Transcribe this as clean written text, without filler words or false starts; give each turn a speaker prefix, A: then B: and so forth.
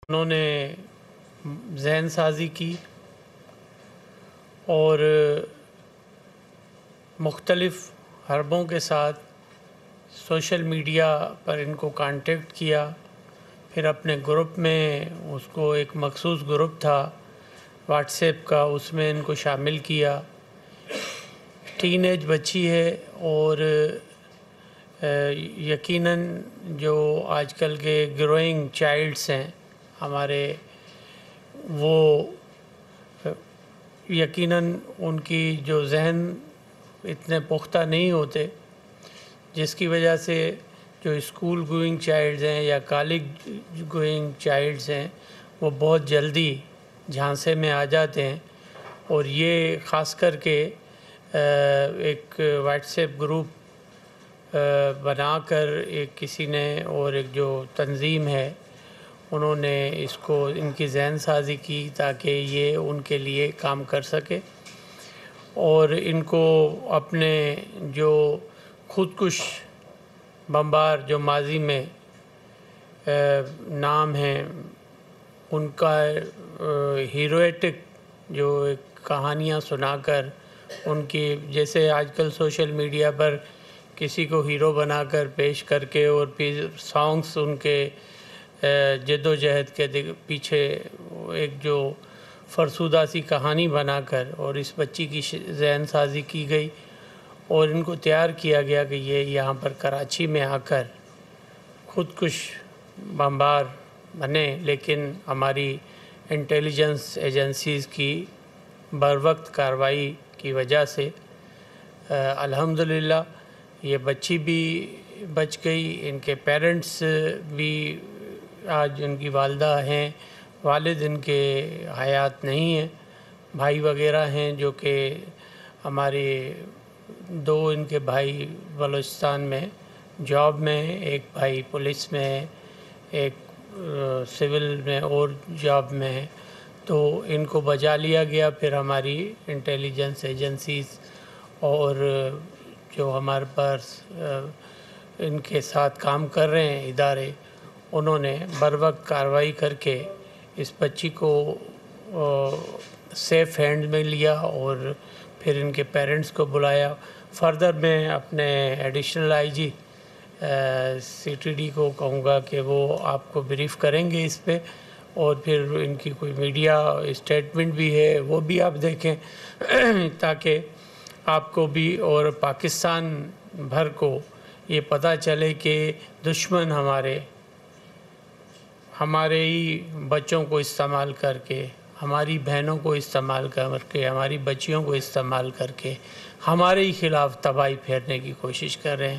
A: انہوں نے ذہن سازی کی اور مختلف حربوں کے ساتھ سوشل میڈیا پر ان کو کانٹیکٹ کیا. پھر اپنے گروپ میں اس کو ایک مخصوص گروپ تھا واٹس ایپ کا، اس میں ان کو شامل کیا. ٹین ایج بچی ہے اور یقیناً جو آج کل کے گروئنگ چائلڈس ہیں ہمارے، وہ یقیناً ان کی جو ذہن اتنے پختہ نہیں ہوتے، جس کی وجہ سے جو اسکول گوئنگ چائلڈز ہیں یا کالج گوئنگ چائلڈز ہیں وہ بہت جلدی جھانسے میں آ جاتے ہیں. اور یہ خاص کر کے ایک واٹس ایپ گروپ بنا کر ایک کسی نے اور ایک جو تنظیم ہے انہوں نے اس کو ان کی ذہن سازی کی تاکہ یہ ان کے لیے کام کر سکے، اور ان کو اپنے جو خودکش بمبار جو ماضی میں نام ہیں ان کا ہیرویٹک جو کہانیاں سنا کر ان کی، جیسے آج کل سوشل میڈیا پر کسی کو ہیرو بنا کر پیش کر کے اور پھر سانگس ان کے جد و جہد کے پیچھے ایک جو فرسودہ سی کہانی بنا کر اور اس بچی کی ذہن سازی کی گئی اور ان کو تیار کیا گیا کہ یہ یہاں پر کراچی میں آ کر خودکش بمبار بنے. لیکن ہماری انٹیلیجنس ایجنسیز کی بروقت کارروائی کی وجہ سے الحمدللہ یہ بچی بھی بچ گئی. ان کے پیرنٹس بھی، آج ان کی والدہ ہیں، والد ان کے حیات نہیں ہیں، بھائی وغیرہ ہیں جو کہ ہمارے دو ان کے بھائی بلوچستان میں جاب میں ہیں، ایک بھائی پولیس میں ہے، ایک سول میں اور جاب میں ہے. تو ان کو بچا لیا گیا. پھر ہماری انٹیلیجنس ایجنسیز اور جو ہمارے پاس ان کے ساتھ کام کر رہے ہیں ادارے، انہوں نے بروقت کارروائی کر کے اس بچی کو سیف ہینڈ میں لیا اور پھر ان کے پیرنٹس کو بلایا. فردر میں اپنے additional I G C T D کو کہوں گا کہ وہ آپ کو بریف کریں گے اس پہ، اور پھر ان کی کوئی میڈیا اسٹیٹمنٹ بھی ہے وہ بھی آپ دیکھیں تاکہ آپ کو بھی اور پاکستان بھر کو یہ پتہ چلے کہ دشمن ہمارے ہی بچوں کو استعمال کر کے، ہماری بہنوں کو استعمال کر کے، ہماری بچیوں کو استعمال کر کے ہمارے ہی خلاف تباہی پھیرنے کی کوشش کر رہے ہیں.